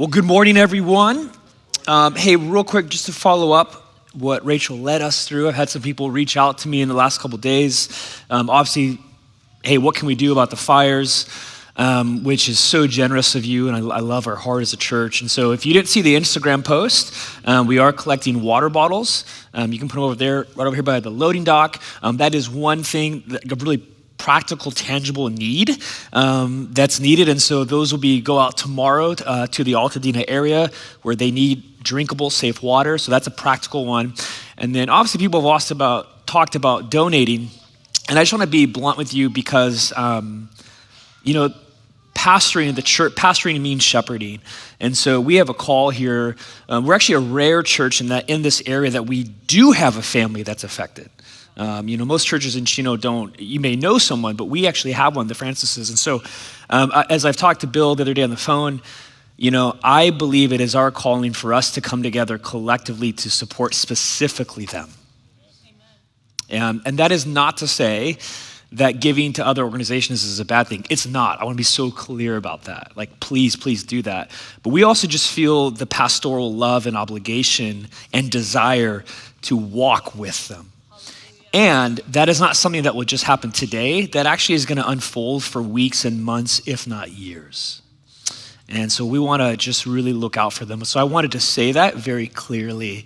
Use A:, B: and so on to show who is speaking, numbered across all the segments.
A: Well, good morning, everyone. Hey, real quick, just to follow up what Rachel led us through. I've had some people reach out to me in the last couple days. Obviously, hey, what can we do about the fires? Which is so generous of you, and I love our heart as a church. And so if you didn't see the Instagram post, we are collecting water bottles. You can put them over there, right over here by the loading dock. That is one thing, a really practical, tangible need that's needed. And so those will go out tomorrow to the Altadena area where they need drinkable, safe water. So that's a practical one. And then obviously people have talked about donating. And I just want to be blunt with you because, pastoring the church, pastoring means shepherding. And so we have a call here. We're actually a rare church in this area that we do have a family that's affected. Most churches in Chino don't. You may know someone, but we actually have one, the Francises. And so as I've talked to Bill the other day on the phone, I believe it is our calling for us to come together collectively to support specifically them. And that is not to say that giving to other organizations is a bad thing. It's not. I want to be so clear about that. Like, please do that. But we also just feel the pastoral love and obligation and desire to walk with them. And that is not something that will just happen today. That actually is going to unfold for weeks and months, if not years. And so we want to just really look out for them. So I wanted to say that very clearly.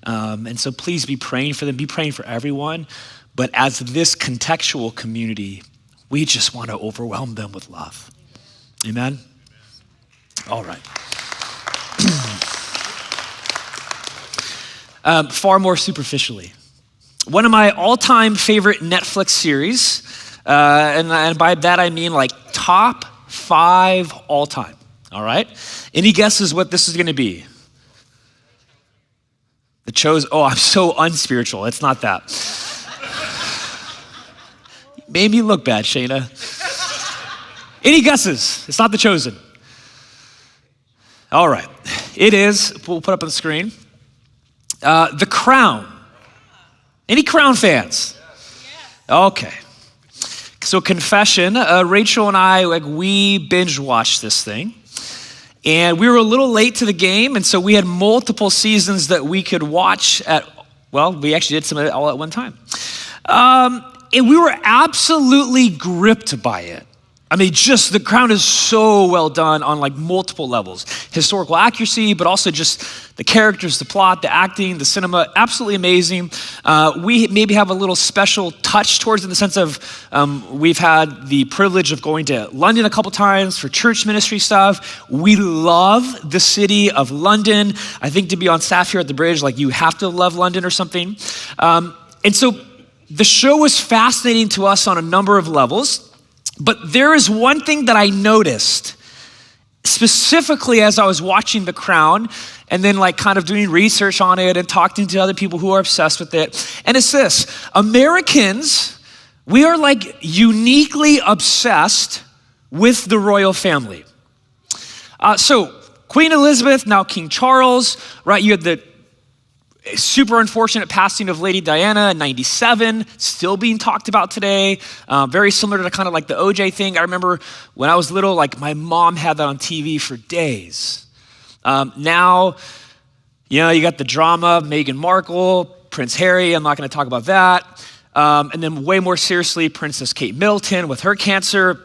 A: And so please be praying for them. Be praying for everyone. But as this contextual community, we just want to overwhelm them with love. Amen? All right. Far more superficially. One of my all-time favorite Netflix series, and by that I mean like top 5 all-time, all right? Any guesses what this is gonna be? The Chosen. Oh, I'm so unspiritual. It's not that. Made me look bad, Shayna. Any guesses? It's not The Chosen. All right. It is, we'll put up on the screen, The Crown. Any Crown fans? Okay. So confession, Rachel and I, we binge watched this thing. And we were a little late to the game, and so we had multiple seasons that we could watch we actually did some of it all at one time. And we were absolutely gripped by it. I mean, just The Crown is so well done on like multiple levels. Historical accuracy, but also just the characters, the plot, the acting, the cinema, absolutely amazing. We maybe have a little special touch towards it in the sense of we've had the privilege of going to London a couple times for church ministry stuff. We love the city of London. I think to be on staff here at the Bridge, like you have to love London or something. And so the show was fascinating to us on a number of levels. But there is one thing that I noticed specifically as I was watching The Crown and then like kind of doing research on it and talking to other people who are obsessed with it. And it's this: Americans, we are like uniquely obsessed with the royal family. So Queen Elizabeth, now King Charles, right? You had the super unfortunate passing of Lady Diana in 97, still being talked about today. Very similar to kind of like the OJ thing. I remember when I was little, like my mom had that on TV for days. Now, you got the drama of Meghan Markle, Prince Harry. I'm not going to talk about that. And then way more seriously, Princess Kate Middleton with her cancer.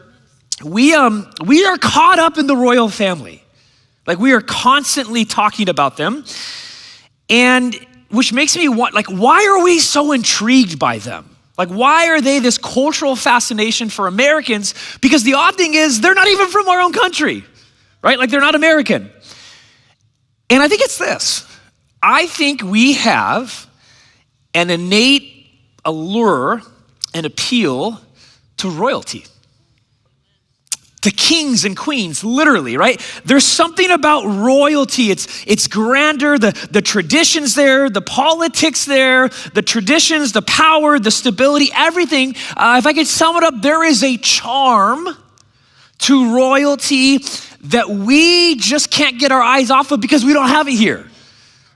A: We are caught up in the royal family. Like we are constantly talking about them. And which makes me want, like, why are we so intrigued by them? Like, why are they this cultural fascination for Americans? Because the odd thing is, they're not even from our own country, right? Like, they're not American. And I think it's this. I think we have an innate allure and appeal to royalty. To kings and queens, literally, right? There's something about royalty. It's grander, the traditions there, the politics there, the traditions, the power, the stability, everything. If I could sum it up, there is a charm to royalty that we just can't get our eyes off of because we don't have it here.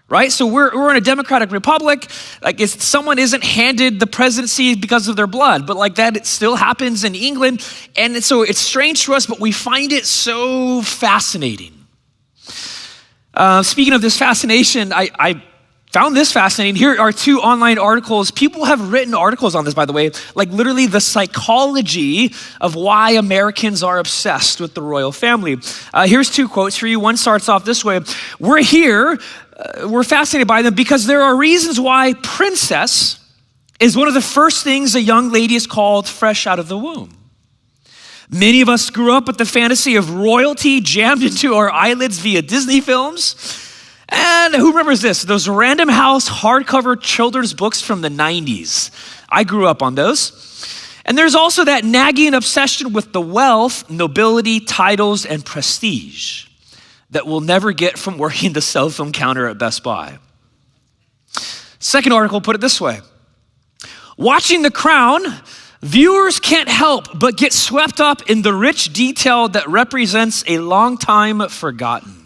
A: Right? So we're in a democratic republic. Like someone isn't handed the presidency because of their blood, but like that, it still happens in England. And so it's strange to us, but we find it so fascinating. Speaking of this fascination, I found this fascinating. Here are two online articles. People have written articles on this, by the way, like literally the psychology of why Americans are obsessed with the royal family. Here's two quotes for you. One starts off this way. We're fascinated by them because there are reasons why princess is one of the first things a young lady is called fresh out of the womb. Many of us grew up with the fantasy of royalty jammed into our eyelids via Disney films. And who remembers this? Those Random House hardcover children's books from the 90s. I grew up on those. And there's also that nagging obsession with the wealth, nobility, titles, and prestige that we'll never get from working the cell phone counter at Best Buy. Second article put it this way. Watching The Crown, viewers can't help but get swept up in the rich detail that represents a long time forgotten.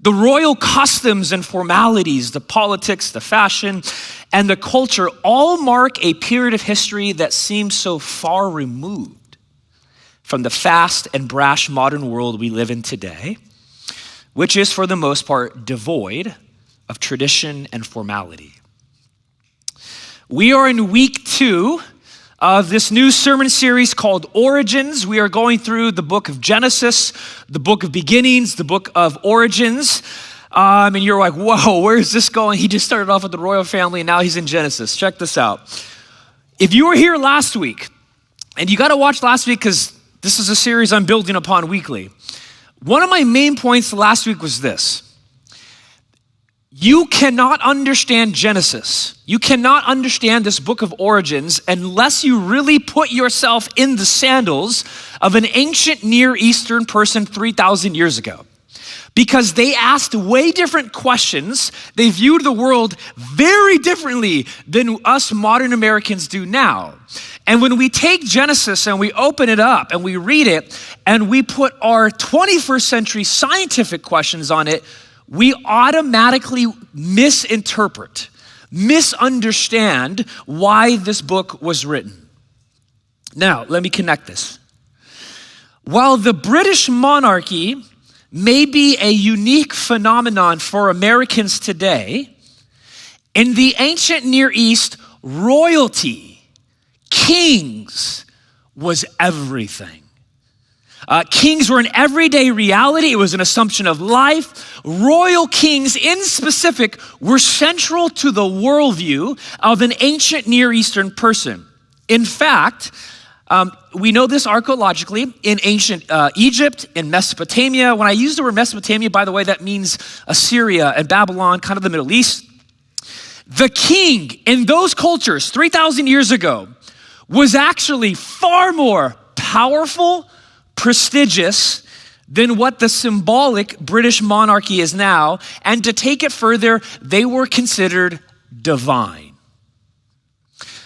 A: The royal customs and formalities, the politics, the fashion, and the culture all mark a period of history that seems so far removed from the fast and brash modern world we live in today, which is for the most part devoid of tradition and formality. We are in week 2 of this new sermon series called Origins. We are going through the book of Genesis, the book of beginnings, the book of origins. And you're like, whoa, where is this going? He just started off with the royal family and now he's in Genesis. Check this out. If you were here last week, and you got to watch last week because this is a series I'm building upon weekly. One of my main points last week was this. You cannot understand Genesis. You cannot understand this book of origins unless you really put yourself in the sandals of an ancient Near Eastern person 3,000 years ago. Because they asked way different questions. They viewed the world very differently than us modern Americans do now. And when we take Genesis and we open it up and we read it and we put our 21st century scientific questions on it, we automatically misinterpret, misunderstand why this book was written. Now, let me connect this. While the British monarchy may be a unique phenomenon for Americans today, in the ancient Near East, royalty, kings, was everything. Kings were an everyday reality. It was an assumption of life. Royal kings in specific were central to the worldview of an ancient Near Eastern person. In fact, we know this archaeologically in ancient Egypt, in Mesopotamia. When I use the word Mesopotamia, by the way, that means Assyria and Babylon, kind of the Middle East. The king in those cultures 3,000 years ago was actually far more powerful, prestigious than what the symbolic British monarchy is now. And to take it further, they were considered divine.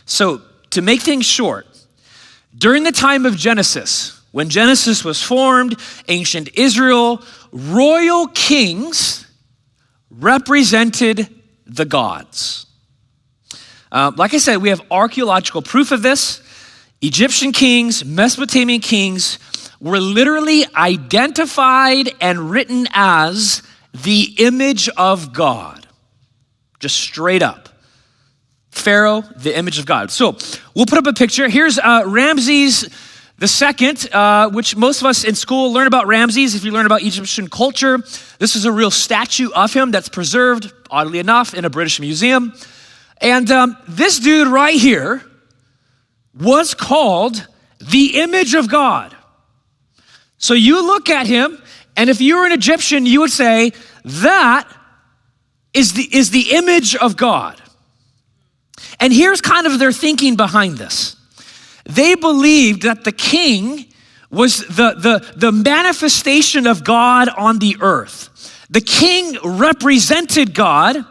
A: So to make things short, during the time of Genesis, when Genesis was formed, ancient Israel, royal kings represented the gods. Like I said, we have archaeological proof of this. Egyptian kings, Mesopotamian kings were literally identified and written as the image of God. Just straight up. Pharaoh, the image of God. So we'll put up a picture. Here's Ramses II, which most of us in school learn about Ramses. If you learn about Egyptian culture, this is a real statue of him that's preserved, oddly enough, in a British museum. And this dude right here was called the image of God. So you look at him, and if you were an Egyptian, you would say, that is the image of God. And here's kind of their thinking behind this. They believed that the king was the manifestation of God on the earth. The king represented God,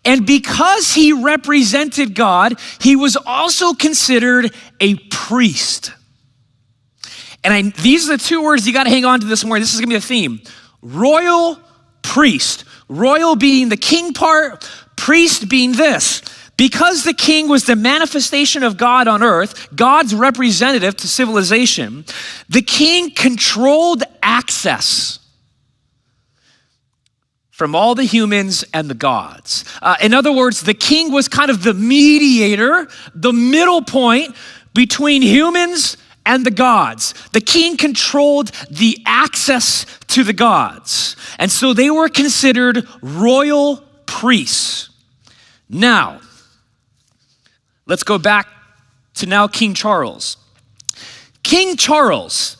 A: and because he represented God, he was also considered a priest. And these are the two words you got to hang on to this morning. This is going to be a theme. Royal, priest. Royal being the king part, priest being this. Because the king was the manifestation of God on earth, God's representative to civilization, the king controlled access from all the humans and the gods. In other words, the king was kind of the mediator, the middle point between humans and the gods. The king controlled the access to the gods. And so they were considered royal priests. Now, let's go back to now King Charles. King Charles,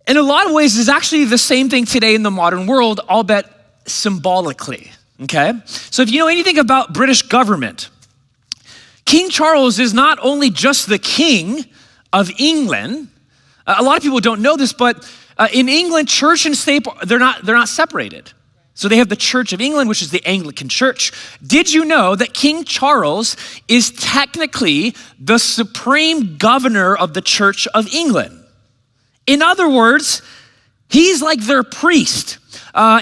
A: in a lot of ways, is actually the same thing today in the modern world, albeit symbolically, okay? So if you know anything about British government, King Charles is not only just the king of England. A lot of people don't know this, but in England, church and state, they're not separated. So they have the Church of England, which is the Anglican Church. Did you know that King Charles is technically the supreme governor of the Church of England? In other words, he's like their priest.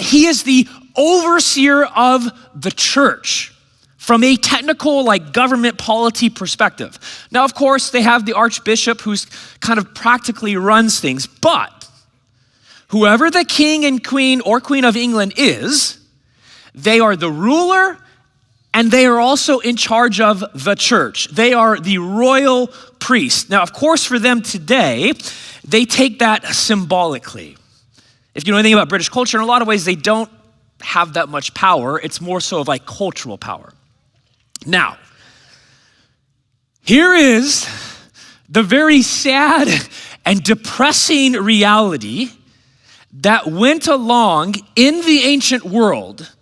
A: He is the overseer of the church from a technical, like government polity perspective. Now, of course, they have the archbishop who's kind of practically runs things, but whoever the king and queen or queen of England is, they are the ruler and they are also in charge of the church. They are the royal priest. Now, of course, for them today, they take that symbolically. If you know anything about British culture, in a lot of ways, they don't have that much power. It's more so of like cultural power. Now, here is the very sad and depressing reality that went along in the ancient world,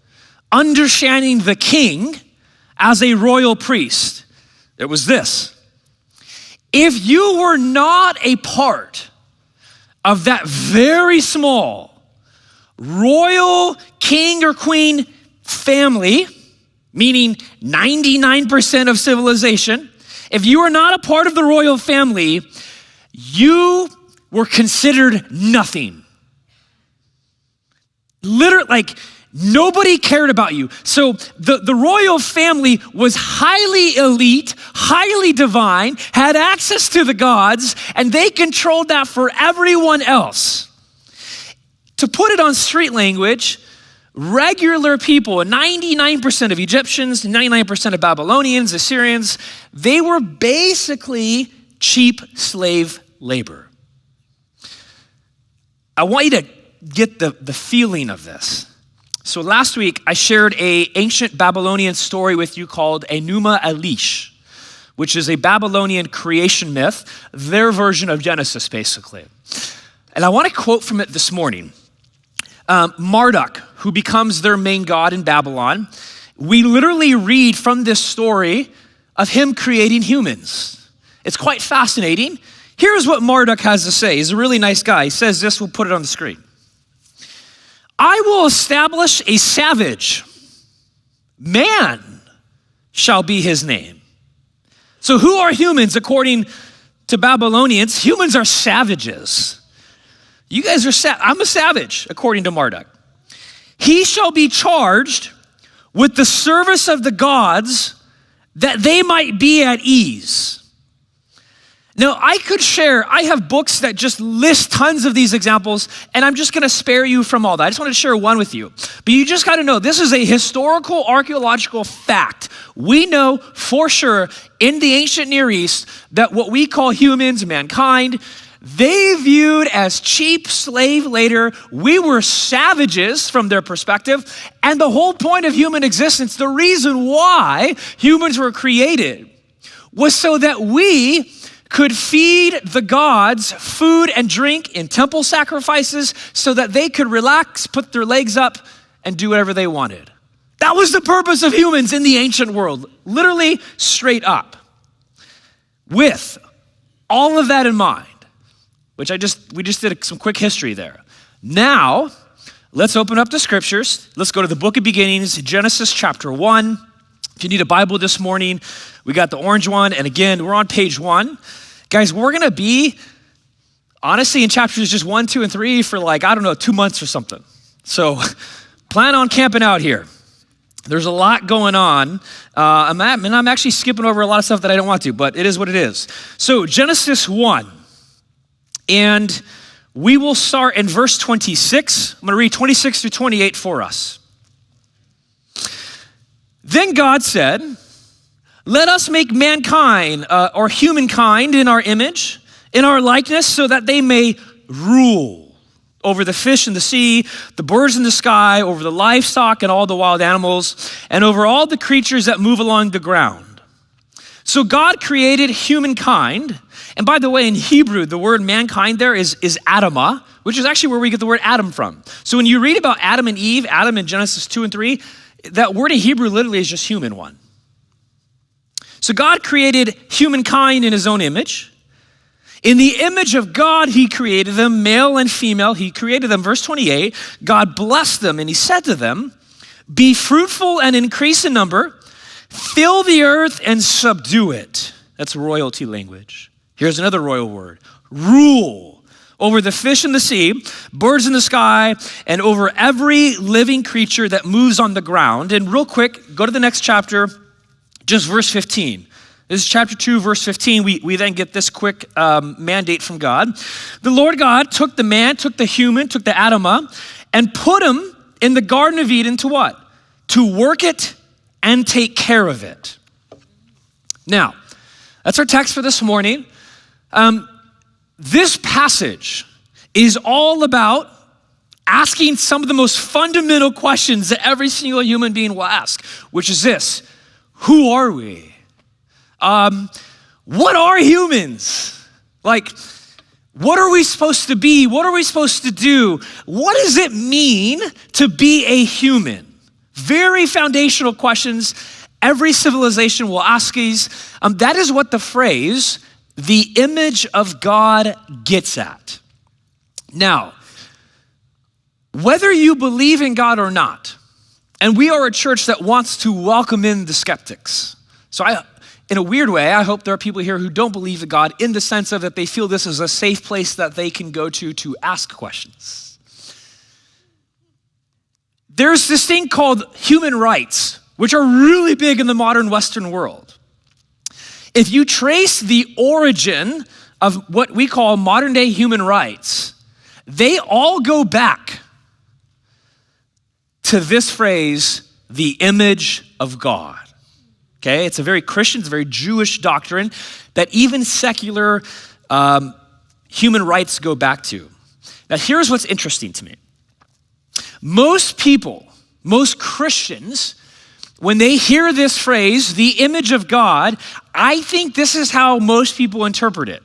A: understanding the king as a royal priest. It was this: if you were not a part of that very small royal king or queen family, meaning 99% of civilization, if you were not a part of the royal family, you were considered nothing. Literally, like nobody cared about you. So the royal family was highly elite, highly divine, had access to the gods, and they controlled that for everyone else. To put it on street language, regular people, 99% of Egyptians, 99% of Babylonians, Assyrians, they were basically cheap slave labor. I want you to get the feeling of this. So last week, I shared an ancient Babylonian story with you called Enuma Elish, which is a Babylonian creation myth, their version of Genesis, basically. And I want to quote from it this morning. Marduk, who becomes their main god in Babylon, we literally read from this story of him creating humans. It's quite fascinating. Here's what Marduk has to say. He's a really nice guy. He says this, we'll put it on the screen. I will establish a savage. Man shall be his name. So who are humans according to Babylonians? Humans are savages. You guys are I'm a savage, according to Marduk. He shall be charged with the service of the gods that they might be at ease. Now, I could share, I have books that just list tons of these examples, and I'm just gonna spare you from all that. I just wanna share one with you. But you just gotta know, this is a historical, archaeological fact. We know for sure in the ancient Near East that what we call humans, mankind, they viewed as cheap slave labor. We were savages from their perspective. And the whole point of human existence, the reason why humans were created was so that we could feed the gods food and drink in temple sacrifices so that they could relax, put their legs up, and do whatever they wanted. That was the purpose of humans in the ancient world, literally straight up. With all of that in mind, which we just did some quick history there. Now, let's open up the scriptures. Let's go to the book of beginnings, Genesis chapter 1. If you need a Bible this morning, we got the orange one. And again, we're on page 1. Guys, we're gonna be, honestly, in chapters just 1, 2, and 3 for 2 months or something. So plan on camping out here. There's a lot going on. I'm actually skipping over a lot of stuff that I don't want to, but it is what it is. So Genesis 1. And we will start in verse 26. I'm gonna read 26 through 28 for us. Then God said, let us make mankind or humankind in our image, in our likeness, so that they may rule over the fish in the sea, the birds in the sky, over the livestock and all the wild animals, and over all the creatures that move along the ground. So God created humankind. And by the way, in Hebrew, the word mankind there is Adamah, which is actually where we get the word Adam from. So when you read about Adam and Eve, Adam in Genesis 2 and 3, that word in Hebrew literally is just human one. So God created humankind in his own image. In the image of God, he created them, male and female. He created them. Verse 28, God blessed them and he said to them, be fruitful and increase in number, fill the earth and subdue it. That's royalty language. Here's another royal word, rule over the fish in the sea, birds in the sky, and over every living creature that moves on the ground. And real quick, go to the next chapter, just verse 15. This is chapter 2, verse 15. We then get this quick mandate from God. The Lord God took the man, took the human, took the Adamah, and put him in the Garden of Eden to what? To work it and take care of it. Now, that's our text for this morning. This passage is all about asking some of the most fundamental questions that every single human being will ask, which is this: who are we? What are humans? Like, what are we supposed to be? What are we supposed to do? What does it mean to be a human? Very foundational questions. Every civilization will ask these. That is what the phrase, the image of God, gets at. Now, whether you believe in God or not, and we are a church that wants to welcome in the skeptics. So in a weird way, I hope there are people here who don't believe in God in the sense of that they feel this is a safe place that they can go to ask questions. There's this thing called human rights, which are really big in the modern Western world. If you trace the origin of what we call modern day human rights, they all go back to this phrase, the image of God. Okay, it's a very Christian, it's a very Jewish doctrine that even secular human rights go back to. Now, here's what's interesting to me. Most people, most Christians, when they hear this phrase, the image of God, I think this is how most people interpret it.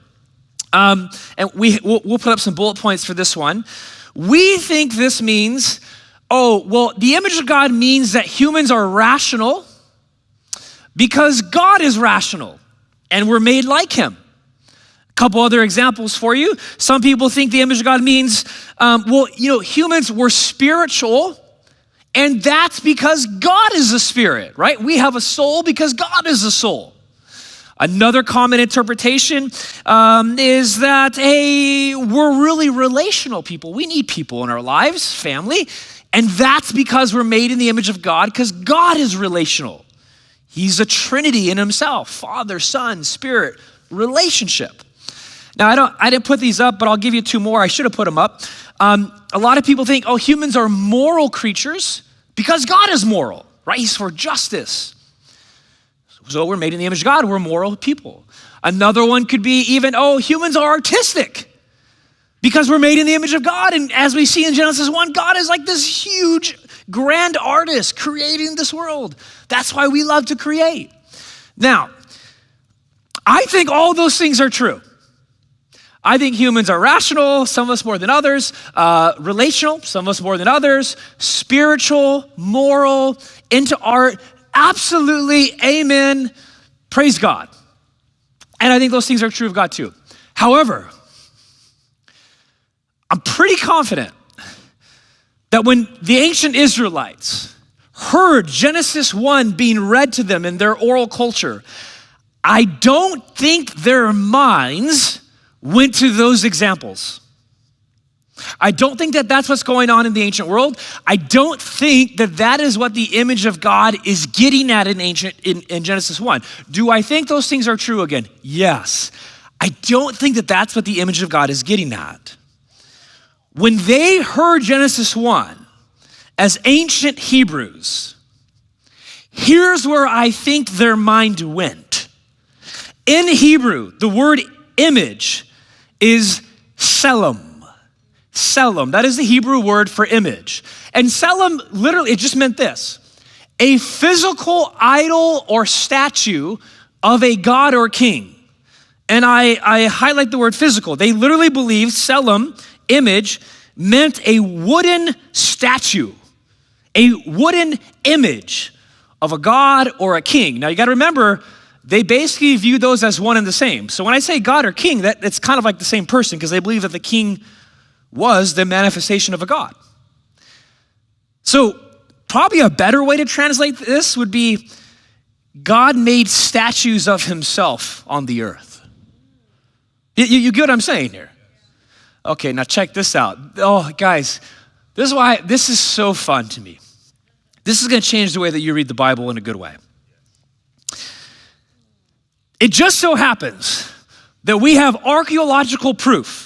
A: And we'll put up some bullet points for this one. We think this means, the image of God means that humans are rational because God is rational and we're made like him. A couple other examples for you. Some people think the image of God means, humans were spiritual, and that's because God is a spirit, right? We have a soul because God is a soul. Another common interpretation is that, we're really relational people. We need people in our lives, family, and that's because we're made in the image of God, because God is relational. He's a Trinity in himself, Father, Son, Spirit, relationship. Now, I didn't put these up, but I'll give you two more. I should have put them up. A lot of people think, humans are moral creatures because God is moral, right? He's for justice. So we're made in the image of God. We're moral people. Another one could be even, humans are artistic because we're made in the image of God. And as we see in Genesis 1, God is like this huge, grand artist creating this world. That's why we love to create. Now, I think all those things are true. I think humans are rational, some of us more than others, relational, some of us more than others, spiritual, moral, into art. Absolutely, amen, praise God. And I think those things are true of God too. However, I'm pretty confident that when the ancient Israelites heard Genesis 1 being read to them in their oral culture, I don't think their minds went to those examples. I don't think that that's what's going on in the ancient world. I don't think that that is what the image of God is getting at in Genesis 1. Do I think those things are true again? Yes. I don't think that that's what the image of God is getting at. When they heard Genesis 1 as ancient Hebrews, here's where I think their mind went. In Hebrew, the word image is selim. Selim, that is the Hebrew word for image. And selim, literally, it just meant this: a physical idol or statue of a god or king. And I highlight the word physical. They literally believed selim, image, meant a wooden statue, a wooden image of a god or a king. Now you gotta remember, they basically view those as one and the same. So when I say god or king, it's kind of like the same person, because they believe that the king was the manifestation of a god. So probably a better way to translate this would be, God made statues of himself on the earth. You get what I'm saying here? Okay, now check this out. Oh, guys, this is so fun to me. This is gonna change the way that you read the Bible in a good way. It just so happens that we have archaeological proof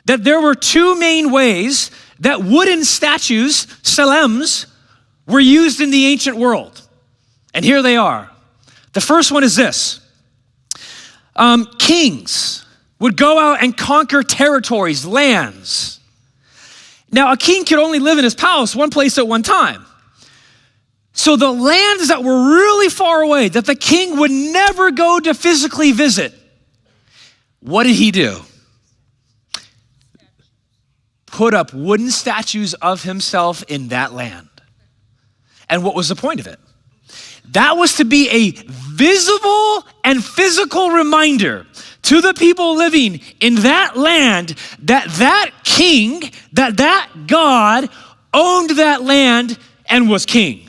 A: that there were two main ways that wooden statues, selems, were used in the ancient world. And here they are. The first one is this. Kings would go out and conquer territories, lands. Now, a king could only live in his palace one place at one time. So the lands that were really far away, that the king would never go to physically visit, what did he do? Put up wooden statues of himself in that land. And what was the point of it? That was to be a visible and physical reminder to the people living in that land that king, that God owned that land and was king.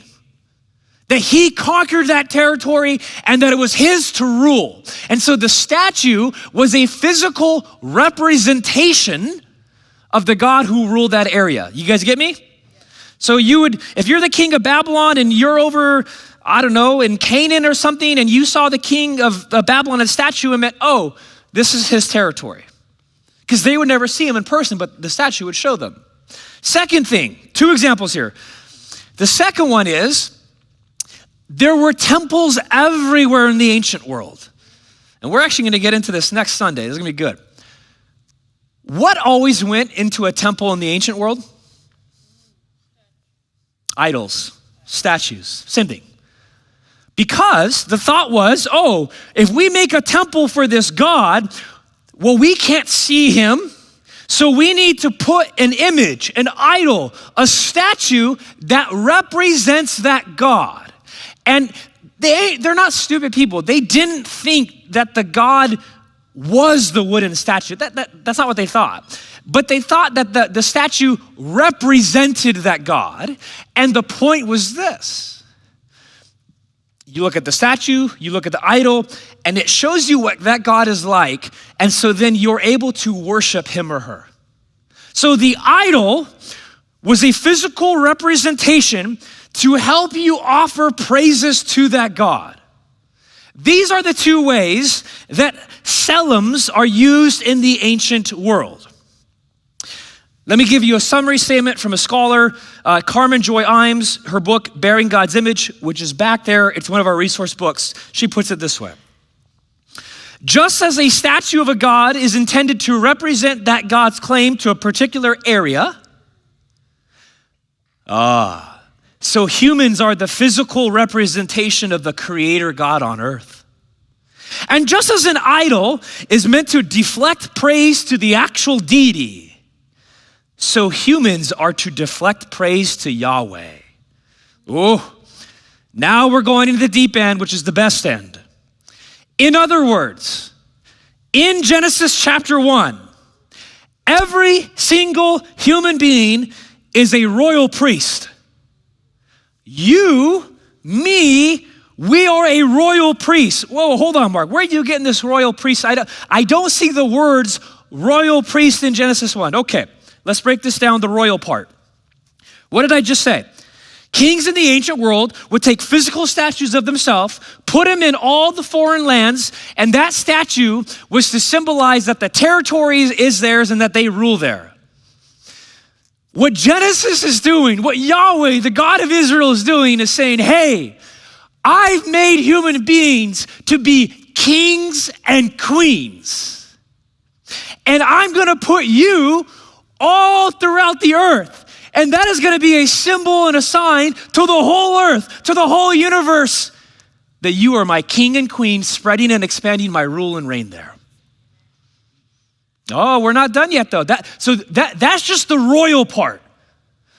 A: That he conquered that territory and that it was his to rule. And so the statue was a physical representation of the God who ruled that area. You guys get me? So if you're the king of Babylon and you're over, I don't know, in Canaan or something, and you saw the king of Babylon, a statue, and meant, oh, this is his territory. Because they would never see him in person, but the statue would show them. Second thing, two examples here. The second one is, there were temples everywhere in the ancient world. And we're actually gonna get into this next Sunday. This is gonna be good. What always went into a temple in the ancient world? Idols, statues, same thing. Because the thought was, oh, if we make a temple for this God, well, we can't see him, so we need to put an image, an idol, a statue that represents that God. And they're not stupid people. They didn't think that the God was the wooden statue. That's not what they thought. But they thought that the statue represented that God. And the point was this. You look at the statue, you look at the idol, and it shows you what that God is like. And so then you're able to worship him or her. So the idol was a physical representation to help you offer praises to that God. These are the two ways that selems are used in the ancient world. Let me give you a summary statement from a scholar, Carmen Joy Imes, her book, Bearing God's Image, which is back there. It's one of our resource books. She puts it this way. Just as a statue of a god is intended to represent that God's claim to a particular area, so humans are the physical representation of the creator God on earth. And just as an idol is meant to deflect praise to the actual deity, so humans are to deflect praise to Yahweh. Oh, now we're going into the deep end, which is the best end. In other words, in Genesis chapter 1, every single human being is a royal priest. You, me, we are a royal priest. Whoa, hold on, Mark. Where are you getting this royal priest? I don't see the words royal priest in Genesis 1. Okay. Let's break this down, the royal part. What did I just say? Kings in the ancient world would take physical statues of themselves, put them in all the foreign lands, and that statue was to symbolize that the territory is theirs and that they rule there. What Genesis is doing, what Yahweh, the God of Israel, is doing is saying, hey, I've made human beings to be kings and queens. And I'm gonna put you all throughout the earth. And that is gonna be a symbol and a sign to the whole earth, to the whole universe, that you are my king and queen, spreading and expanding my rule and reign there. Oh, we're not done yet though. That's just the royal part.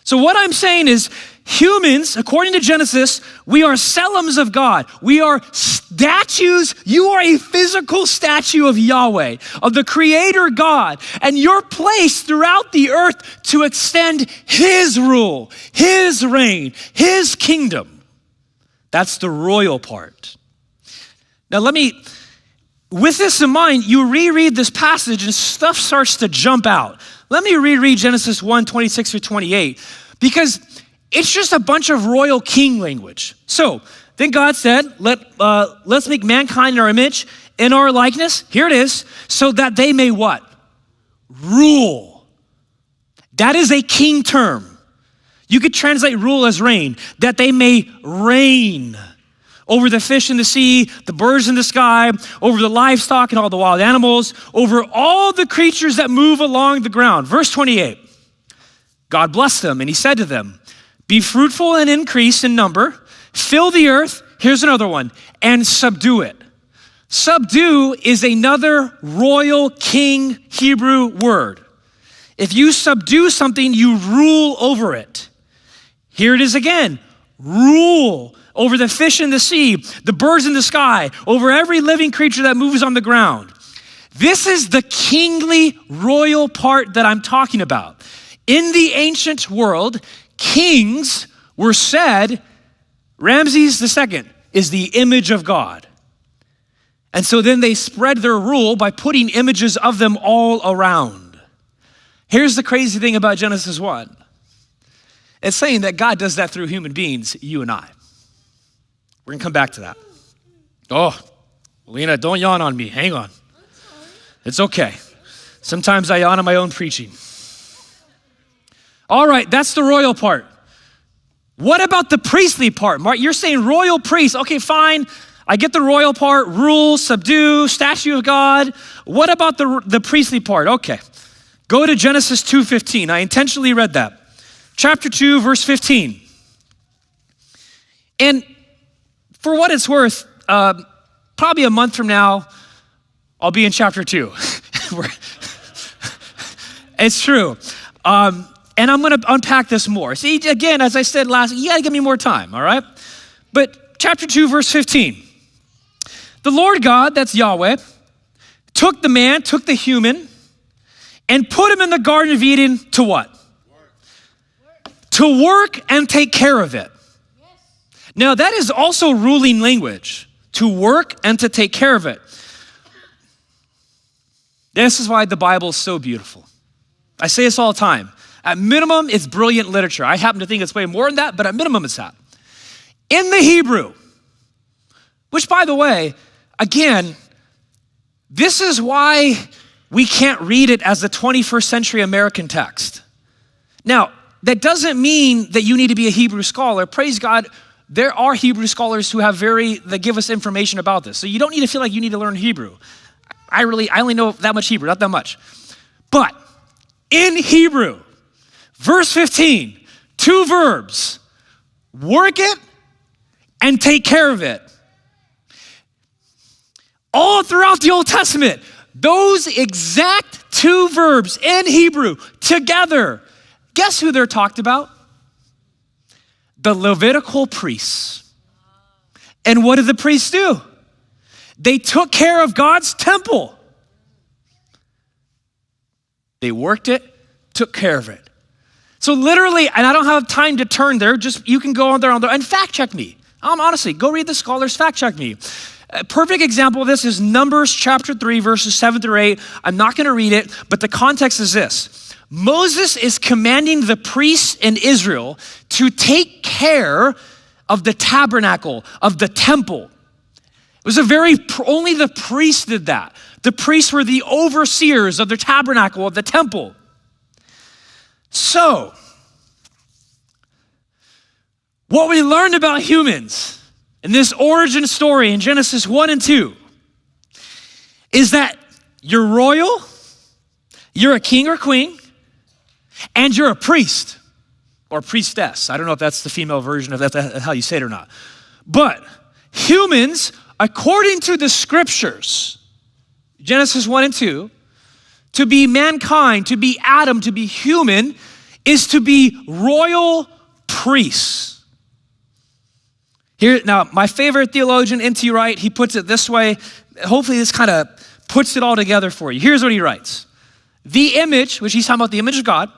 A: So what I'm saying is, humans, according to Genesis, we are Selems of God. We are statues. You are a physical statue of Yahweh, of the Creator God, and you're placed throughout the earth to extend His rule, His reign, His kingdom. That's the royal part. Now with this in mind, you reread this passage and stuff starts to jump out. Let me reread Genesis 1, 26 through 28, because it's just a bunch of royal king language. So then God said, let's make mankind in our image, in our likeness. Here it is. So that they may what? Rule. That is a king term. You could translate rule as reign. That they may reign over the fish in the sea, the birds in the sky, over the livestock and all the wild animals, over all the creatures that move along the ground. Verse 28, God blessed them and He said to them, be fruitful and increase in number, fill the earth, here's another one, and subdue it. Subdue is another royal king Hebrew word. If you subdue something, you rule over it. Here it is again, rule over the fish in the sea, the birds in the sky, over every living creature that moves on the ground. This is the kingly royal part that I'm talking about. In the ancient world, kings were said, Ramses II is the image of God. And so then they spread their rule by putting images of them all around. Here's the crazy thing about Genesis 1. It's saying that God does that through human beings, you and I. We're gonna come back to that. Oh, Lena, don't yawn on me. Hang on. It's okay. Sometimes I yawn on my own preaching. All right, that's the royal part. What about the priestly part? Mark, you're saying royal priest. Okay, fine. I get the royal part, rule, subdue, statue of God. What about the priestly part? Okay, go to Genesis 2:15. I intentionally read that. Chapter 2, verse 15. And for what it's worth, probably a month from now, I'll be in chapter 2. It's true. And I'm going to unpack this more. See, again, as I said last, you got to give me more time, all right? But chapter 2, verse 15. The Lord God, that's Yahweh, took the human, and put him in the Garden of Eden to what? To work and take care of it. Now, that is also ruling language, to work and to take care of it. This is why the Bible is so beautiful. I say this all the time. At minimum, it's brilliant literature. I happen to think it's way more than that, but at minimum, it's that. In the Hebrew, which, by the way, again, this is why we can't read it as the 21st century American text. Now, that doesn't mean that you need to be a Hebrew scholar. Praise God, there are Hebrew scholars who that give us information about this. So you don't need to feel like you need to learn Hebrew. I only know that much Hebrew, not that much. But in Hebrew, verse 15, 2 verbs, work it and take care of it. All throughout the Old Testament, those exact 2 verbs in Hebrew together, guess who they're talked about? The Levitical priests. And what did the priests do? They took care of God's temple. They worked it, took care of it. So literally, and I don't have time to turn there, just you can go on there and fact check me. Honestly, go read the scholars, fact check me. A perfect example of this is Numbers chapter 3, verses 7 through 8. I'm not gonna read it, but the context is this. Moses is commanding the priests in Israel to take care of the tabernacle, of the temple. It was only the priests did that. The priests were the overseers of the tabernacle, of the temple. So, what we learned about humans in this origin story in Genesis 1 and 2 is that you're royal, you're a king or queen, and you're a priest or priestess. I don't know if that's the female version, if that's how you say it or not. But humans, according to the scriptures, Genesis 1 and 2, to be mankind, to be Adam, to be human, is to be royal priests. Here, now, my favorite theologian, N.T. Wright, he puts it this way. Hopefully this kind of puts it all together for you. Here's what he writes. The image, which he's talking about the image of God,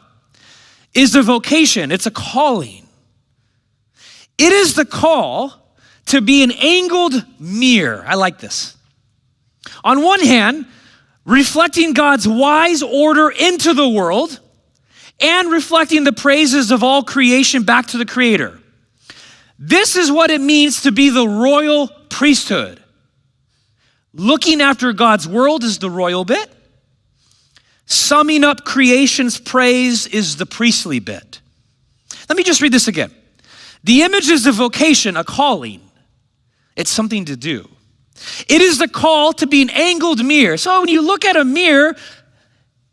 A: is a vocation. It's a calling. It is the call to be an angled mirror. I like this. On one hand, reflecting God's wise order into the world and reflecting the praises of all creation back to the Creator. This is what it means to be the royal priesthood. Looking after God's world is the royal bit. Summing up creation's praise is the priestly bit. Let me just read this again. The image is a vocation, a calling. It's something to do. It is the call to be an angled mirror. So when you look at a mirror,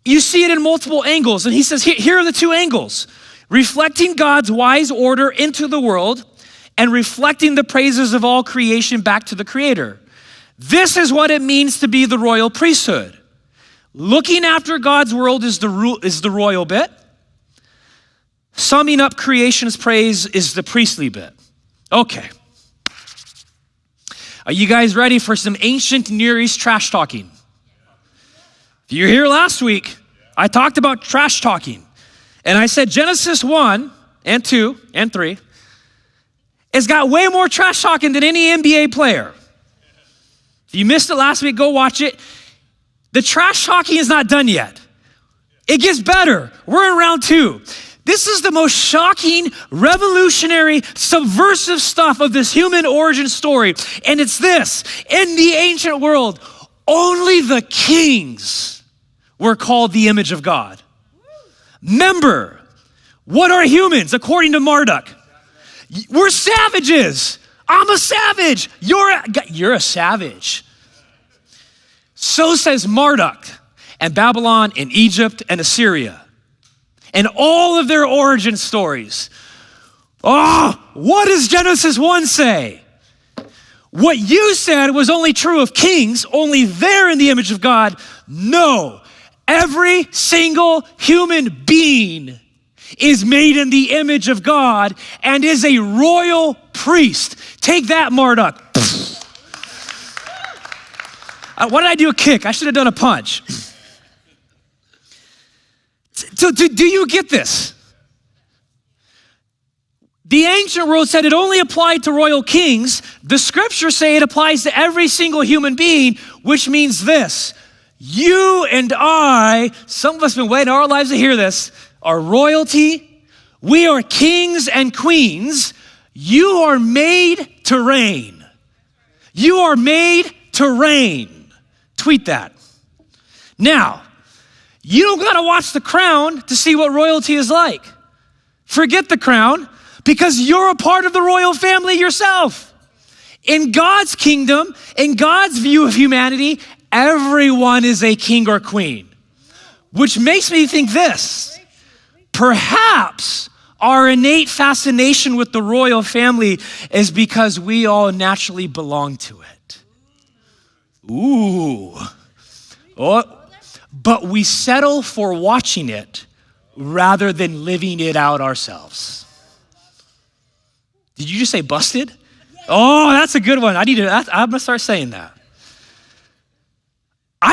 A: you see it in multiple angles. And he says, here are the two angles. Reflecting God's wise order into the world and reflecting the praises of all creation back to the Creator. This is what it means to be the royal priesthood. Looking after God's world is the royal bit. Summing up creation's praise is the priestly bit. Okay. Are you guys ready for some ancient Near East trash talking? If you were here last week, I talked about trash talking. And I said Genesis 1 and 2 and 3 has got way more trash talking than any NBA player. If you missed it last week, go watch it. The trash talking is not done yet. It gets better. We're in round 2. This is the most shocking, revolutionary, subversive stuff of this human origin story. And it's this: in the ancient world, only the kings were called the image of God. Remember, what are humans according to Marduk? We're savages. I'm a savage. You're a savage. So says Marduk and Babylon and Egypt and Assyria. And all of their origin stories. Oh, what does Genesis 1 say? What you said was only true of kings, only they're in the image of God. No, every single human being is made in the image of God and is a royal priest. Take that, Marduk. Why did I do a kick? I should have done a punch. So do you get this? The ancient world said it only applied to royal kings. The scriptures say it applies to every single human being, which means this: you and I, some of us have been waiting our lives to hear this, are royalty. We are kings and queens. You are made to reign. You are made to reign. Tweet that. Now, you don't gotta watch The Crown to see what royalty is like. Forget The Crown, because you're a part of the royal family yourself. In God's kingdom, in God's view of humanity, everyone is a king or queen. Which makes me think this: perhaps our innate fascination with the royal family is because we all naturally belong to it. Ooh. Oh. But we settle for watching it rather than living it out ourselves. Did you just say busted? Oh, that's a good one. I'm gonna start saying that.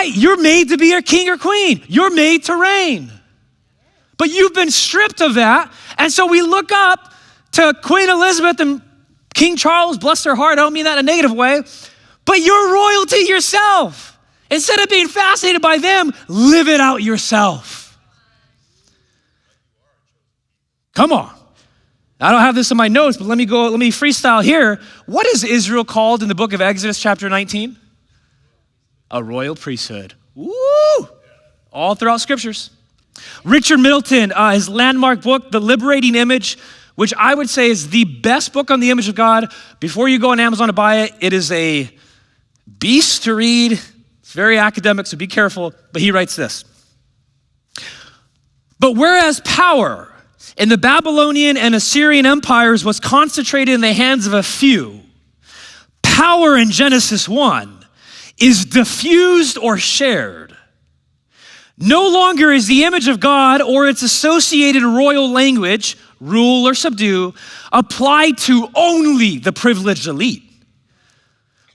A: You're made to be a king or queen. You're made to reign. But you've been stripped of that. And so we look up to Queen Elizabeth and King Charles, bless their heart. I don't mean that in a negative way. But you're royalty yourself. Instead of being fascinated by them, live it out yourself. Come on. I don't have this in my notes, but let me freestyle here. What is Israel called in the book of Exodus chapter 19? A royal priesthood. Woo! All throughout scriptures. Richard Middleton, his landmark book, The Liberating Image, which I would say is the best book on the image of God. Before you go on Amazon to buy it, it is a beast to read. It's very academic, so be careful. But he writes this. But whereas power in the Babylonian and Assyrian empires was concentrated in the hands of a few, power in Genesis 1 is diffused or shared. No longer is the image of God or its associated royal language, rule or subdue, applied to only the privileged elite.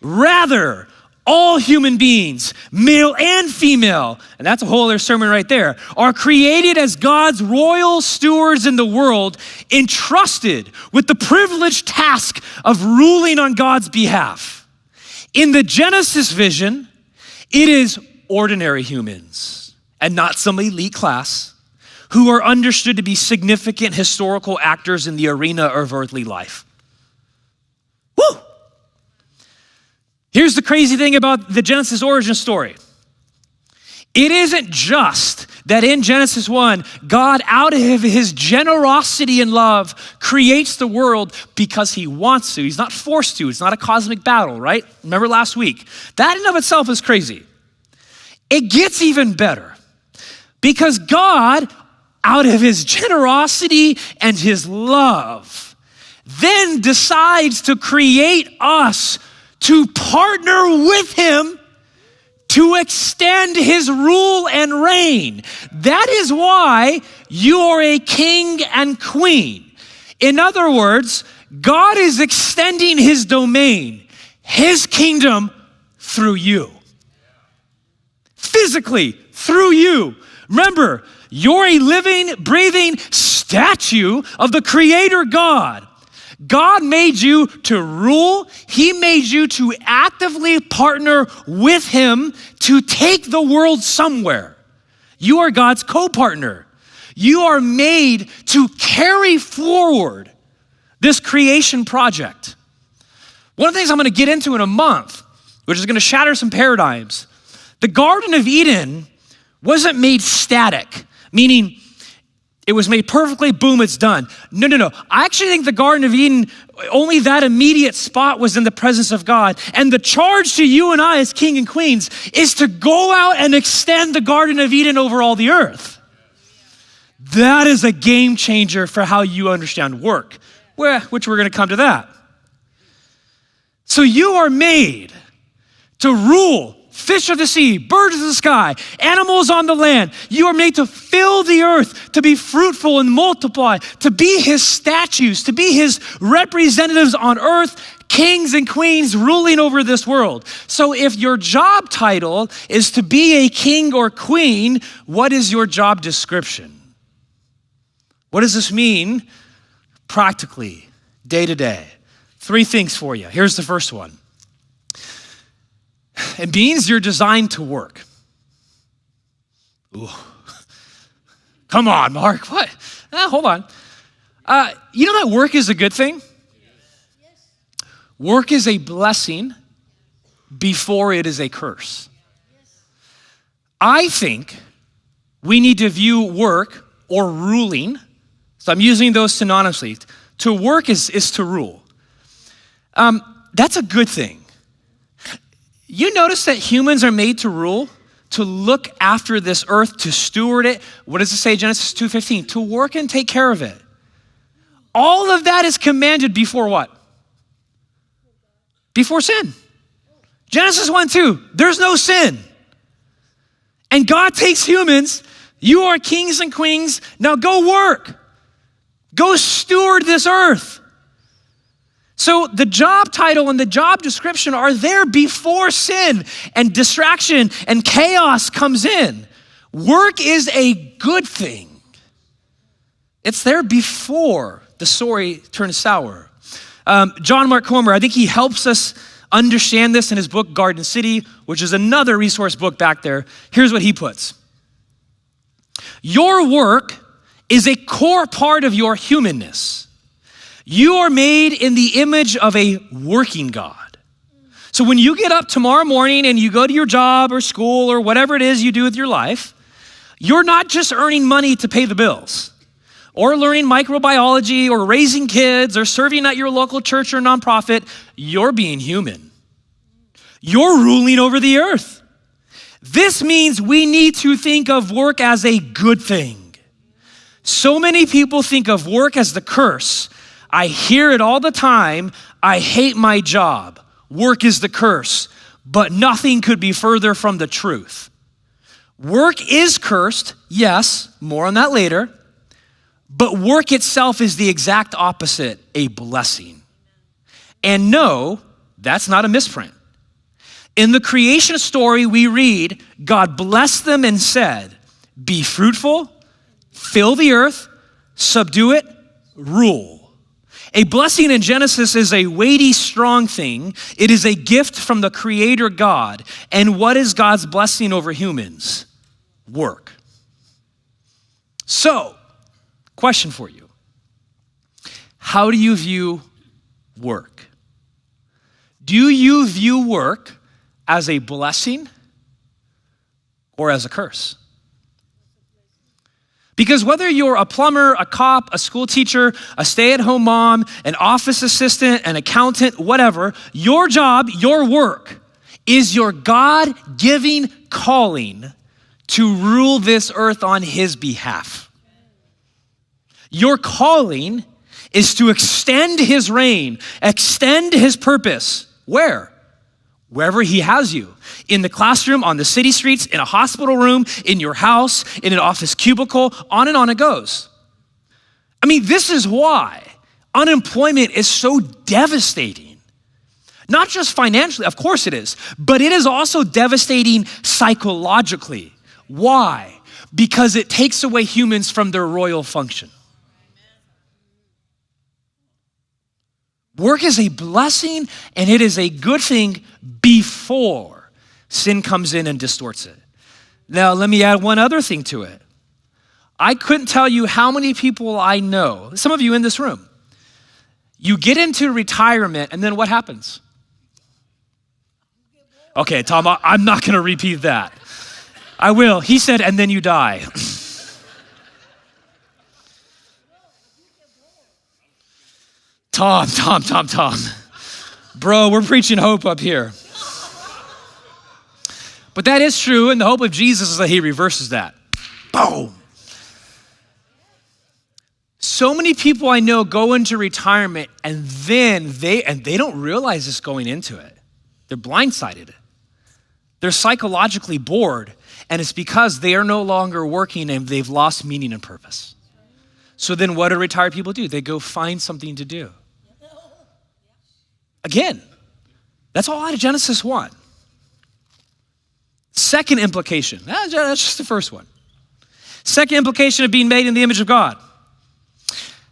A: Rather, all human beings, male and female, and that's a whole other sermon right there, are created as God's royal stewards in the world, entrusted with the privileged task of ruling on God's behalf. In the Genesis vision, it is ordinary humans and not some elite class who are understood to be significant historical actors in the arena of earthly life. Woo! Here's the crazy thing about the Genesis origin story. It isn't just that in Genesis 1, God, out of his generosity and love, creates the world because he wants to. He's not forced to. It's not a cosmic battle, right? Remember last week? That in of itself is crazy. It gets even better because God, out of his generosity and his love, then decides to create us to partner with him to extend his rule and reign. That is why you are a king and queen. In other words, God is extending his domain, his kingdom through you. Physically, through you. Remember, you're a living, breathing statue of the Creator God. God made you to rule. He made you to actively partner with him to take the world somewhere. You are God's co-partner. You are made to carry forward this creation project. One of the things I'm going to get into in a month, which is going to shatter some paradigms, the Garden of Eden wasn't made static, meaning it was made perfectly, boom, it's done. No. I actually think the Garden of Eden, only that immediate spot was in the presence of God. And the charge to you and I as king and queens is to go out and extend the Garden of Eden over all the earth. That is a game changer for how you understand work, which we're going to come to that. So you are made to rule fish of the sea, birds of the sky, animals on the land. You are made to fill the earth, to be fruitful and multiply, to be his statues, to be his representatives on earth, kings and queens ruling over this world. So if your job title is to be a king or queen, what is your job description? What does this mean practically, day to day? 3 things for you. Here's the first one. It means you're designed to work. Ooh. Come on, Mark. What? Hold on. You know that work is a good thing? Yes. Work is a blessing before it is a curse. Yes. I think we need to view work or ruling, so I'm using those synonymously. To work is to rule. That's a good thing. You notice that humans are made to rule, to look after this earth, to steward it. What does it say, Genesis 2:15? To work and take care of it. All of that is commanded before what? Before sin. Genesis 1:2, there's no sin. And God takes humans, you are kings and queens, now go work. Go steward this earth. So the job title and the job description are there before sin and distraction and chaos comes in. Work is a good thing. It's there before the story turns sour. John Mark Comer, I think he helps us understand this in his book, Garden City, which is another resource book back there. Here's what he puts. Your work is a core part of your humanness. You are made in the image of a working God. So when you get up tomorrow morning and you go to your job or school or whatever it is you do with your life, you're not just earning money to pay the bills or learning microbiology or raising kids or serving at your local church or nonprofit, you're being human. You're ruling over the earth. This means we need to think of work as a good thing. So many people think of work as the curse. I hear it all the time. I hate my job. Work is the curse, but nothing could be further from the truth. Work is cursed, yes, more on that later, but work itself is the exact opposite, a blessing. And no, that's not a misprint. In the creation story, we read, God blessed them and said, be fruitful, fill the earth, subdue it, rule. A blessing in Genesis is a weighty, strong thing. It is a gift from the Creator God. And what is God's blessing over humans? Work. So, question for you. How do you view work? Do you view work as a blessing or as a curse? Because whether you're a plumber, a cop, a school teacher, a stay-at-home mom, an office assistant, an accountant, whatever, your job, your work is your God-given calling to rule this earth on his behalf. Your calling is to extend his reign, extend his purpose. Where? Wherever he has you. In the classroom, on the city streets, in a hospital room, in your house, in an office cubicle, on and on it goes. I mean, this is why unemployment is so devastating. Not just financially, of course it is, but it is also devastating psychologically. Why? Because it takes away humans from their royal function. Work is a blessing and it is a good thing before sin comes in and distorts it. Now, let me add one other thing to it. I couldn't tell you how many people I know, some of you in this room, you get into retirement and then what happens? Okay, Tom, I'm not gonna repeat that. I will. He said, and then you die. Tom. Bro, we're preaching hope up here. But that is true, and the hope of Jesus is that he reverses that. Boom. So many people I know go into retirement and then they don't realize this going into it. They're blindsided. They're psychologically bored, and it's because they are no longer working and they've lost meaning and purpose. So then what do retired people do? They go find something to do. Again, that's all out of Genesis 1. Second implication, that's just the first one. Second implication of being made in the image of God.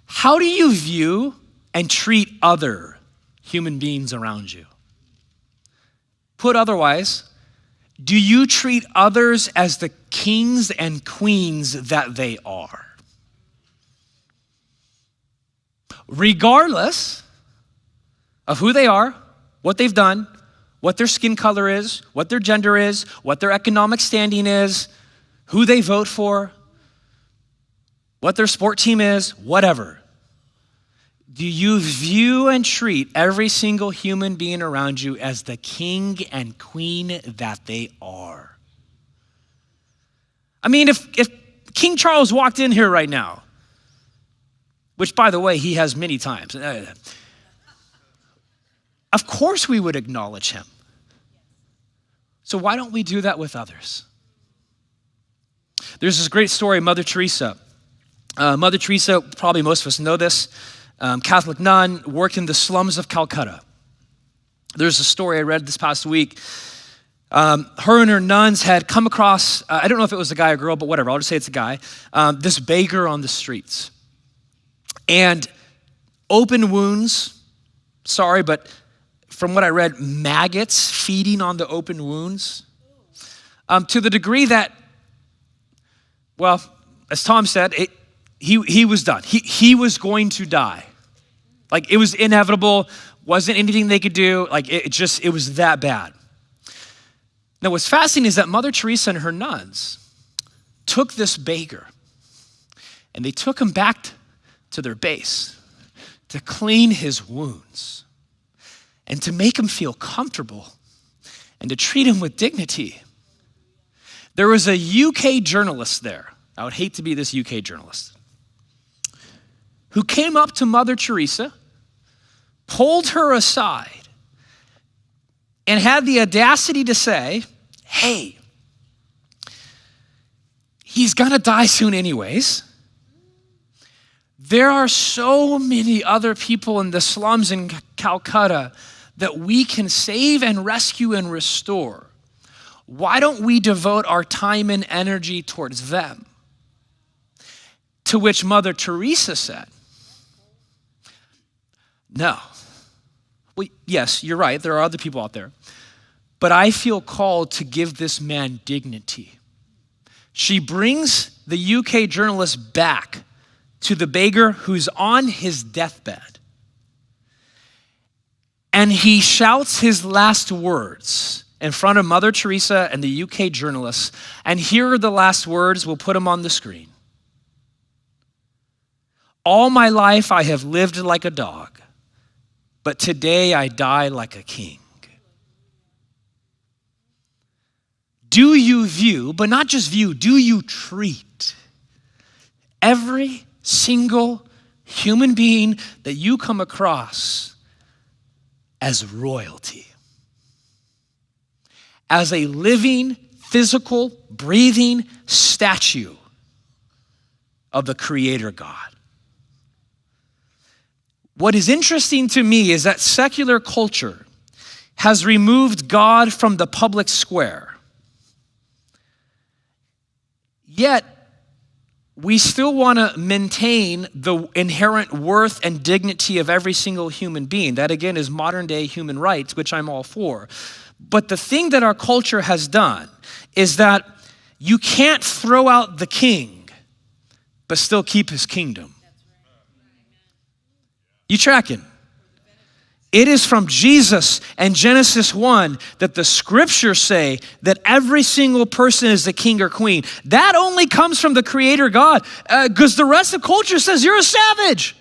A: How do you view and treat other human beings around you? Put otherwise, do you treat others as the kings and queens that they are? Regardless of who they are, what they've done, what their skin color is, what their gender is, what their economic standing is, who they vote for, what their sport team is, whatever. Do you view and treat every single human being around you as the king and queen that they are? I mean, if King Charles walked in here right now, which by the way, he has many times, of course we would acknowledge him. So why don't we do that with others? There's this great story, Mother Teresa. Mother Teresa, probably most of us know this, Catholic nun, worked in the slums of Calcutta. There's a story I read this past week. Her and her nuns had come across, I don't know if it was a guy or girl, but whatever, I'll just say it's a guy, this beggar on the streets. And open wounds, sorry, but from what I read, maggots feeding on the open wounds, to the degree that, well, as Tom said, he was done. He was going to die. Like, it was inevitable, wasn't anything they could do. Like, it was that bad. Now, what's fascinating is that Mother Teresa and her nuns took this beggar And they took him back to their base to clean his wounds and to make him feel comfortable and to treat him with dignity. There was a UK journalist there. I would hate to be this UK journalist, who came up to Mother Teresa, pulled her aside, and had the audacity to say, hey, he's gonna die soon anyways. There are so many other people in the slums in Calcutta that we can save and rescue and restore. Why don't we devote our time and energy towards them? To which Mother Teresa said, no. Well, yes, you're right. There are other people out there. But I feel called to give this man dignity. She brings the UK journalist back to the beggar who's on his deathbed. And he shouts his last words in front of Mother Teresa and the UK journalists. And here are the last words. We'll put them on the screen. All my life I have lived like a dog, but today I die like a king. Do you view, but not just view, do you treat every single human being that you come across as royalty? As a living, physical, breathing statue of the Creator God. What is interesting to me is that secular culture has removed God from the public square. Yet, we still want to maintain the inherent worth and dignity of every single human being. That, again, is modern day human rights, which I'm all for. But the thing that our culture has done is that you can't throw out the king, but still keep his kingdom. You tracking? It is from Jesus and Genesis 1 that the scriptures say that every single person is the king or queen. That only comes from the Creator God, because the rest of culture says you're a savage.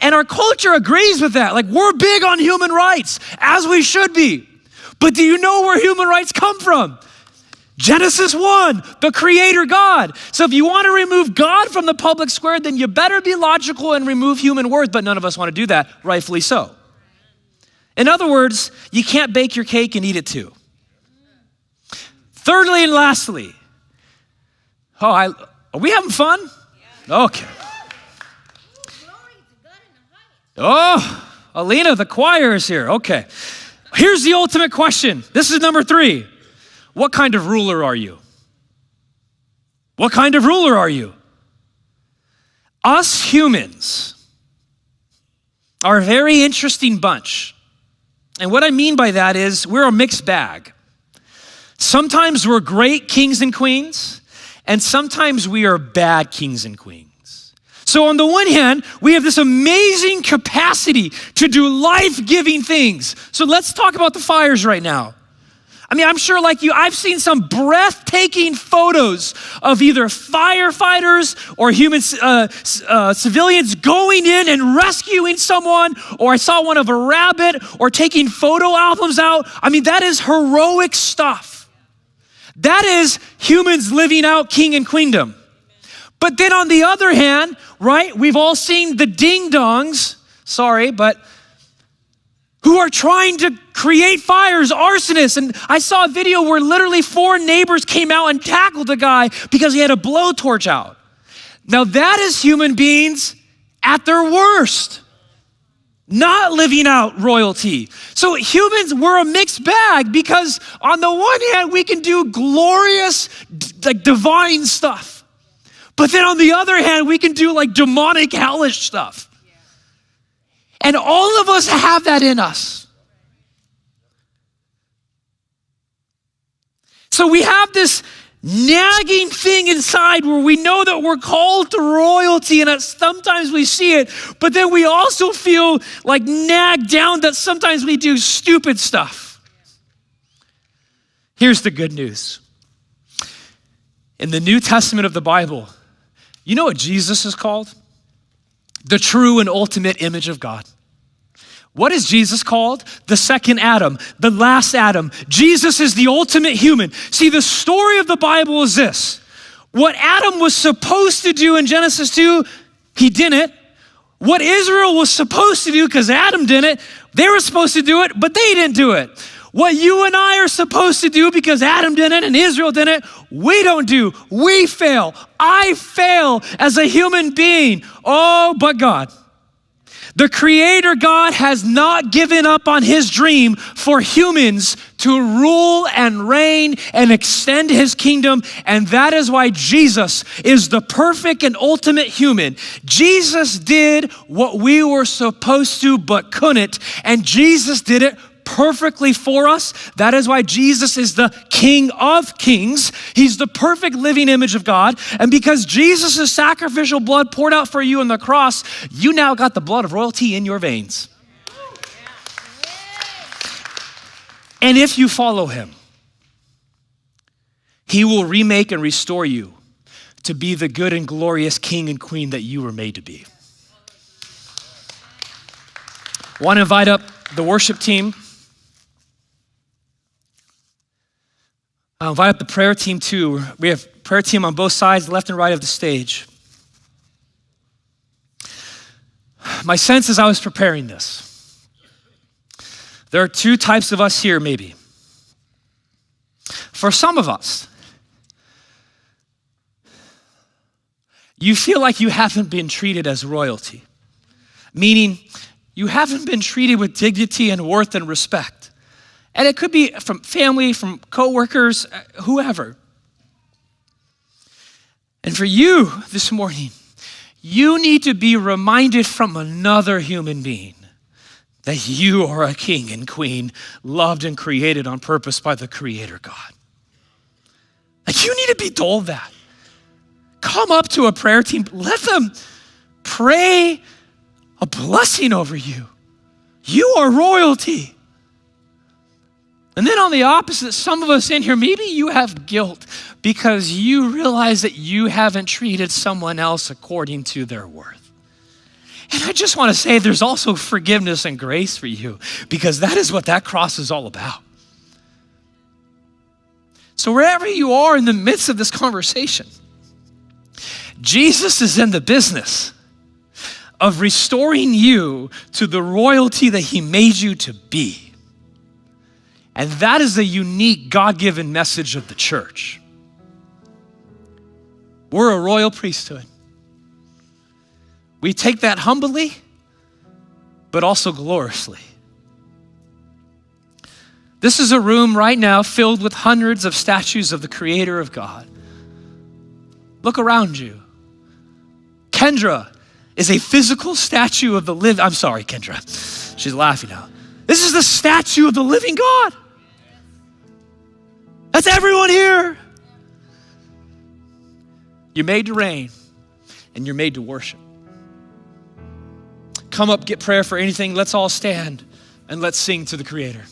A: And our culture agrees with that. Like, we're big on human rights, as we should be. But do you know where human rights come from? Genesis 1, the Creator God. So if you want to remove God from the public square, then you better be logical and remove human worth, but none of us want to do that, rightfully so. In other words, you can't bake your cake and eat it too. Thirdly and lastly, are we having fun? Okay. Oh, Alina, the choir is here. Okay. Here's the ultimate question. This is number 3. What kind of ruler are you? What kind of ruler are you? Us humans are a very interesting bunch. And what I mean by that is we're a mixed bag. Sometimes we're great kings and queens, and sometimes we are bad kings and queens. So on the one hand, we have this amazing capacity to do life-giving things. So let's talk about the fires right now. I mean, I'm sure like you, I've seen some breathtaking photos of either firefighters or human civilians going in and rescuing someone, or I saw one of a rabbit, or taking photo albums out. I mean, that is heroic stuff. That is humans living out king and queendom. But then on the other hand, right, we've all seen the ding-dongs, who are trying to create fires, arsonists. And I saw a video where literally 4 neighbors came out and tackled the guy because he had a blowtorch out. Now that is human beings at their worst, not living out royalty. So humans, we're a mixed bag, because on the one hand, we can do glorious, like divine stuff. But then on the other hand, we can do like demonic, hellish stuff. And all of us have that in us. So we have this nagging thing inside where we know that we're called to royalty, and that sometimes we see it, but then we also feel like nagged down that sometimes we do stupid stuff. Here's the good news. In the New Testament of the Bible, You know what Jesus is called? The true and ultimate image of God. What is Jesus called? The second Adam, the last Adam. Jesus is the ultimate human. See, the story of the Bible is this. What Adam was supposed to do in Genesis 2, he didn't. What Israel was supposed to do, because Adam didn't, they were supposed to do it, but they didn't do it. What you and I are supposed to do, because Adam didn't and Israel didn't, we don't do. We fail. I fail as a human being. Oh, but God. The Creator God has not given up on his dream for humans to rule and reign and extend his kingdom. And that is why Jesus is the perfect and ultimate human. Jesus did what we were supposed to but couldn't. And Jesus did it perfectly for us. That is why Jesus is the King of Kings. He's the perfect living image of God. And because Jesus' sacrificial blood poured out for you on the cross, you now got the blood of royalty in your veins. And if you follow him, he will remake and restore you to be the good and glorious king and queen that you were made to be. I want to invite up the worship team. I'll invite up the prayer team too. We have prayer team on both sides, left and right of the stage. My sense as I was preparing this, there are two types of us here maybe. For some of us, you feel like you haven't been treated as royalty, meaning you haven't been treated with dignity and worth and respect. And it could be from family, from coworkers, whoever. And for you this morning, you need to be reminded from another human being that you are a king and queen, loved and created on purpose by the Creator God. Like, you need to be told that. Come up to a prayer team, let them pray a blessing over you. You are royalty. And then on the opposite, some of us in here, maybe you have guilt because you realize that you haven't treated someone else according to their worth. And I just want to say there's also forgiveness and grace for you, because that is what that cross is all about. So wherever you are in the midst of this conversation, Jesus is in the business of restoring you to the royalty that he made you to be. And that is the unique God-given message of the church. We're a royal priesthood. We take that humbly, but also gloriously. This is a room right now filled with hundreds of statues of the Creator of God. Look around you. Kendra is a physical statue of the living. I'm sorry, Kendra. She's laughing now. This is the statue of the living God. That's everyone here. You're made to reign, and you're made to worship. Come up, get prayer for anything. Let's all stand and let's sing to the Creator.